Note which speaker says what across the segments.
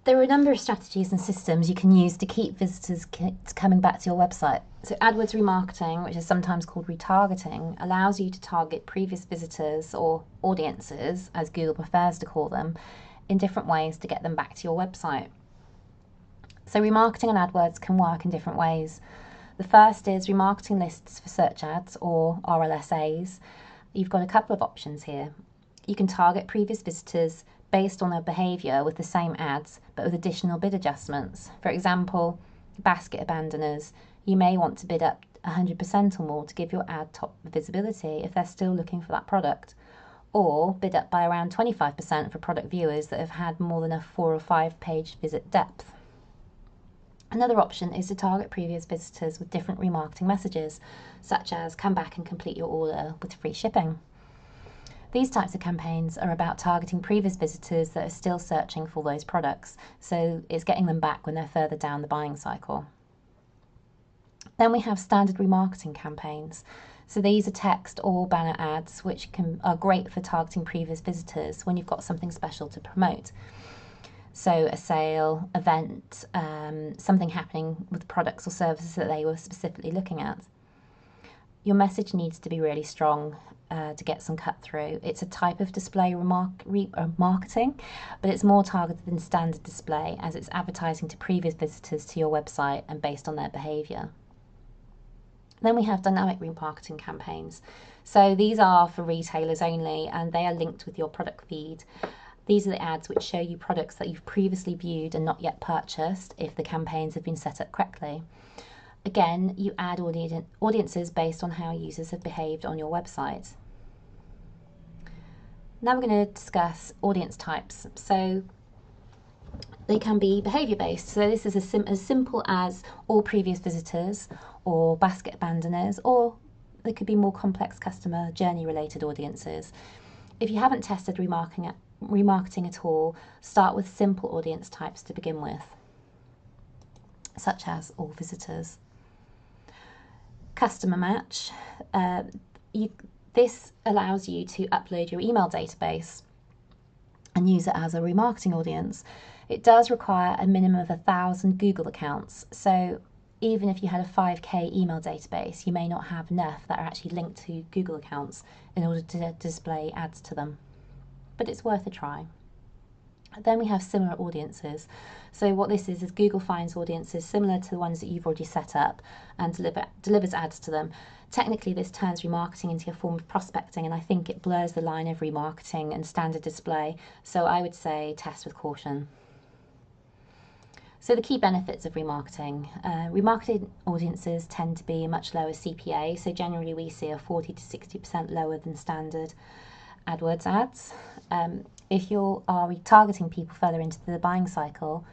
Speaker 1: There are a number of strategies and systems you can use to keep visitors coming back to your website. So AdWords remarketing, which is sometimes called retargeting, allows you to target previous visitors or audiences, as Google prefers to call them, in different ways to get them back to your website. So remarketing on AdWords can work in different ways. The first is remarketing lists for search ads, or RLSAs. You've got a couple of options here. You can target previous visitors based on their behaviour with the same ads, but with additional bid adjustments. For example, basket abandoners. You may want to bid up 100% or more to give your ad top visibility if they're still looking for that product, or bid up by around 25% for product viewers that have had more than a 4 or 5 page visit depth. Another option is to target previous visitors with different remarketing messages, such as come back and complete your order with free shipping. These types of campaigns are about targeting previous visitors that are still searching for those products, so it's getting them back when they're further down the buying cycle. Then we have standard remarketing campaigns. So these are text or banner ads which are great for targeting previous visitors when you've got something special to promote. So a sale, event, something happening with products or services that they were specifically looking at. Your message needs to be really strong to get some cut through. It's a type of display marketing, but it's more targeted than standard display, as it's advertising to previous visitors to your website and based on their behaviour. Then we have dynamic remarketing campaigns. So these are for retailers only, and they are linked with your product feed. These are the ads which show you products that you've previously viewed and not yet purchased if the campaigns have been set up correctly. Again, you add audiences based on how users have behaved on your website. Now we're going to discuss audience types. So they can be behaviour based. So this is as simple as all previous visitors or basket abandoners, or they could be more complex customer journey related audiences. If you haven't tested remarketing at all, start with simple audience types to begin with, such as all visitors. Customer match. This allows you to upload your email database and use it as a remarketing audience. It does require a minimum of 1,000 Google accounts. So even if you had a 5K email database, you may not have enough that are actually linked to Google accounts in order to display ads to them. But it's worth a try. Then we have similar audiences. So what this is Google finds audiences similar to the ones that you've already set up and delivers ads to them. Technically, this turns remarketing into a form of prospecting, and I think it blurs the line of remarketing and standard display. So I would say test with caution. So the key benefits of remarketing. Remarketing audiences tend to be a much lower CPA, so generally we see a 40 to 60% lower than standard AdWords ads. If you are retargeting people further into the buying cycle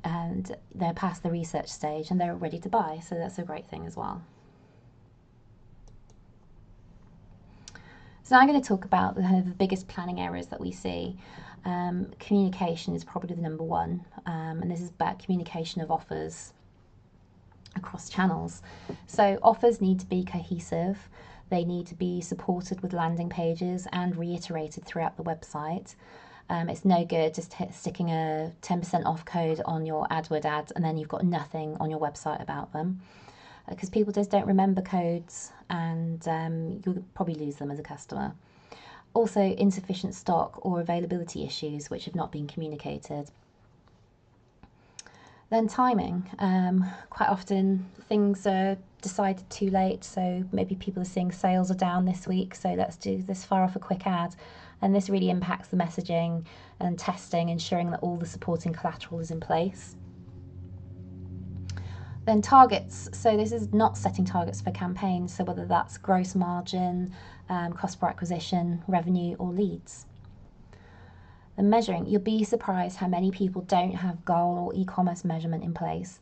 Speaker 1: and they're past the research stage and they're ready to buy, so that's a great thing as well. So now I'm going to talk about the biggest planning errors that we see. Communication is probably the number one, and this is about communication of offers across channels. So offers need to be cohesive. They need to be supported with landing pages and reiterated throughout the website. It's no good just sticking a 10% off code on your AdWords ads and then you've got nothing on your website about them, because people just don't remember codes, and you'll probably lose them as a customer. Also, insufficient stock or availability issues which have not been communicated. Then timing. Quite often things are decided too late, so maybe people are seeing sales are down this week, so let's do this far off a quick ad, and this really impacts the messaging and testing, ensuring that all the supporting collateral is in place. Then targets. So this is not setting targets for campaigns, so whether that's gross margin, cost per acquisition, revenue, or leads. And measuring. You'll be surprised how many people don't have goal or e-commerce measurement in place.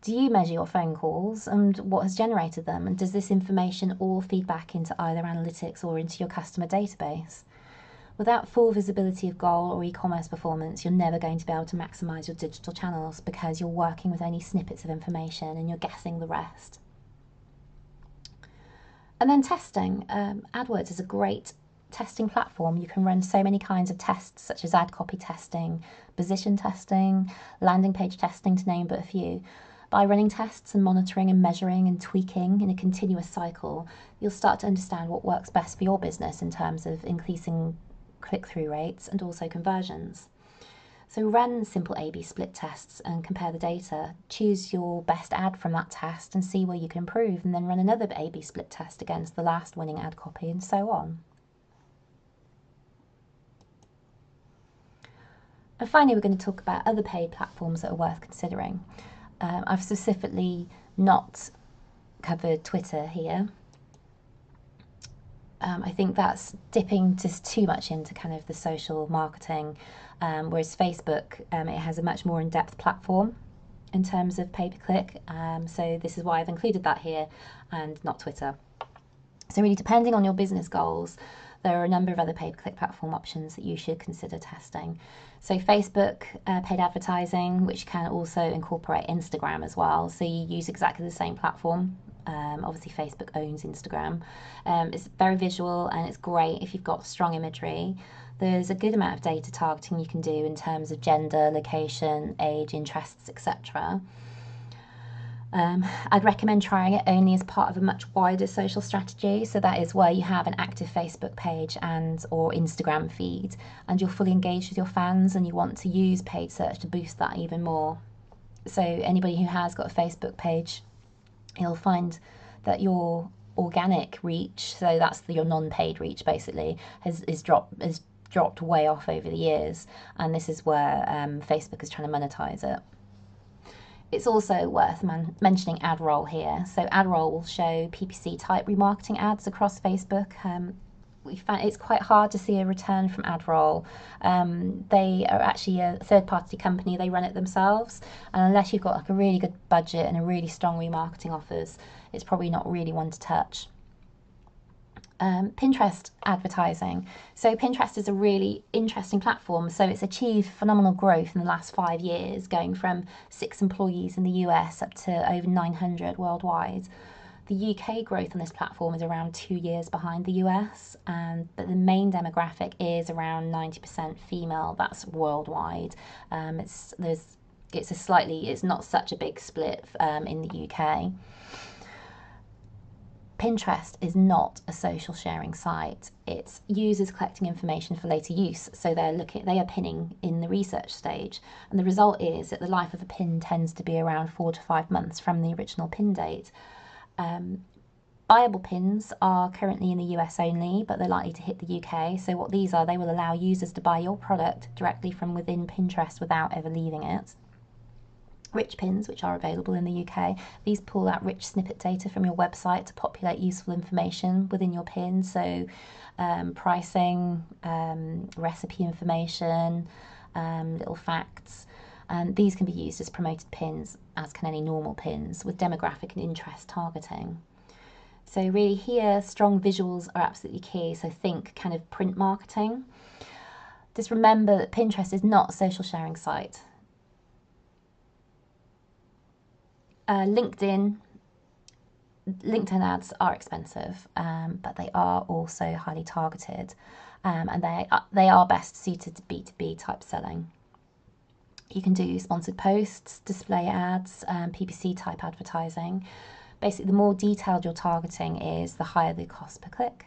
Speaker 1: Do you measure your phone calls and what has generated them? And does this information all feed back into either analytics or into your customer database? Without full visibility of goal or e-commerce performance, you're never going to be able to maximise your digital channels, because you're working with only snippets of information and you're guessing the rest. And then testing. AdWords is a great testing platform, you can run so many kinds of tests, such as ad copy testing, position testing, landing page testing, to name but a few. By running tests and monitoring and measuring and tweaking in a continuous cycle, you'll start to understand what works best for your business in terms of increasing click-through rates and also conversions. So run simple A/B split tests and compare the data. Choose your best ad from that test and see where you can improve, and then run another A/B split test against the last winning ad copy, and so on. And finally, we're going to talk about other paid platforms that are worth considering. I've specifically not covered Twitter here. I think that's dipping just too much into kind of the social marketing, whereas Facebook, it has a much more in-depth platform in terms of pay-per-click. So this is why I've included that here and not Twitter. So really, depending on your business goals, there are a number of other pay-per-click platform options that you should consider testing. So Facebook paid advertising, which can also incorporate Instagram as well. So you use exactly the same platform. Obviously, Facebook owns Instagram. It's very visual and it's great if you've got strong imagery. There's a good amount of data targeting you can do in terms of gender, location, age, interests, etc. I'd recommend trying it only as part of a much wider social strategy. So that is where you have an active Facebook page and or Instagram feed, and you're fully engaged with your fans and you want to use paid search to boost that even more. So anybody who has got a Facebook page, you'll find that your organic reach, so that's your non-paid reach basically, has dropped way off over the years, and this is where Facebook is trying to monetize it. It's also worth mentioning AdRoll here. So AdRoll will show PPC type remarketing ads across Facebook. We found it's quite hard to see a return from AdRoll. They are actually a third-party company. They run it themselves, and unless you've got like a really good budget and a really strong remarketing offers, it's probably not really one to touch. Pinterest advertising. So Pinterest is a really interesting platform. So it's achieved phenomenal growth in the last 5 years, going from 6 employees in the US up to over 900 worldwide. The UK growth on this platform is around 2 years behind the US, but the main demographic is around 90% female. That's worldwide. It's not such a big split in the UK. Pinterest is not a social sharing site. It's users collecting information for later use. So they are pinning in the research stage. And the result is that the life of a pin tends to be around 4 to 5 months from the original pin date. Buyable pins are currently in the US only, but they're likely to hit the UK. So what these are, they will allow users to buy your product directly from within Pinterest without ever leaving it. Rich pins, which are available in the UK, these pull out rich snippet data from your website to populate useful information within your pin. So pricing, recipe information, little facts. These can be used as promoted pins, as can any normal pins, with demographic and interest targeting. So really here, strong visuals are absolutely key. So think kind of print marketing. Just remember that Pinterest is not a social sharing site. LinkedIn ads are expensive, but they are also highly targeted, and they are best suited to B2B type selling. You can do sponsored posts, display ads, PPC type advertising. Basically, the more detailed your targeting is, the higher the cost per click.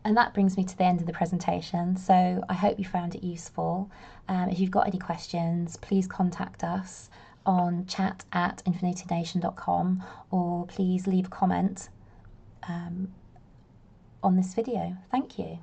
Speaker 1: And that brings me to the end of the presentation. So I hope you found it useful. If you've got any questions, please contact us on chat@infinitynation.com, or please leave a comment on this video. Thank you.